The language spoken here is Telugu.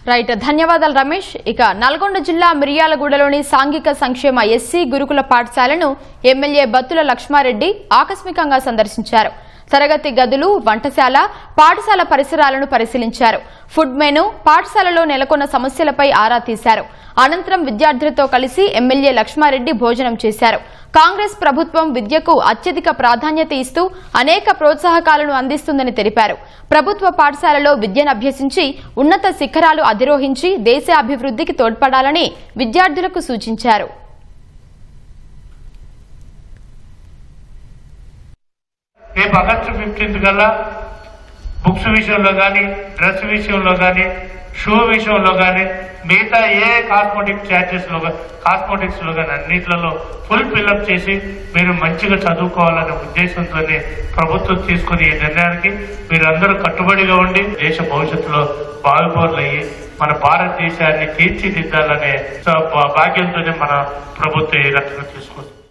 రైట్, ధన్యవాదాలు రమేష్. ఇక నల్గొండ జిల్లా మిర్యాలగూడలోని సాంఘిక సంక్షేమ ఎస్సీ గురుకుల పాఠశాలను ఎమ్మెల్యే బత్తుల లక్ష్మారెడ్డి ఆకస్మికంగా సందర్శించారు. తరగతి గదులు, వంటశాల, పాఠశాల పరిసరాలను పరిశీలించారు. ఫుడ్ మెనూ, పాఠశాలలో నెలకొన్న సమస్యలపై ఆరా తీశారు. అనంతరం విద్యార్థులతో కలిసి ఎమ్మెల్యే లక్ష్మారెడ్డి భోజనం చేశారు. కాంగ్రెస్ ప్రభుత్వం విద్యకు అత్యధిక ప్రాధాన్యత ఇస్తూ అనేక ప్రోత్సాహకాలను అందిస్తుందని తెలిపారు. ప్రభుత్వ పాఠశాలలో విద్యను అభ్యసించి ఉన్నత శిఖరాలు అధిరోహించి దేశ అభివృద్ధికి తోడ్పడాలని విద్యార్థులకు సూచించారు. రేపు ఆగస్టు 15 కల్లా బుక్స్ విషయంలో కానీ, డ్రెస్ విషయంలో కానీ, షూ విషయంలో కానీ, మిగతా ఏ కాస్మెటిక్స్ లో కానీ అన్నింటిలో ఫుల్ ఫిల్అప్ చేసి మీరు మంచిగా చదువుకోవాలనే ఉద్దేశంతోనే ప్రభుత్వం తీసుకుని ఈ నిర్ణయానికి మీరందరూ కట్టుబడిగా ఉండి దేశ భవిష్యత్తులో బాగుపరులయ్యి మన భారతదేశాన్ని తీర్చిదిద్దాలనే భాగ్యంతోనే మన ప్రభుత్వం ఈ రకంగా తీసుకుంటుంది.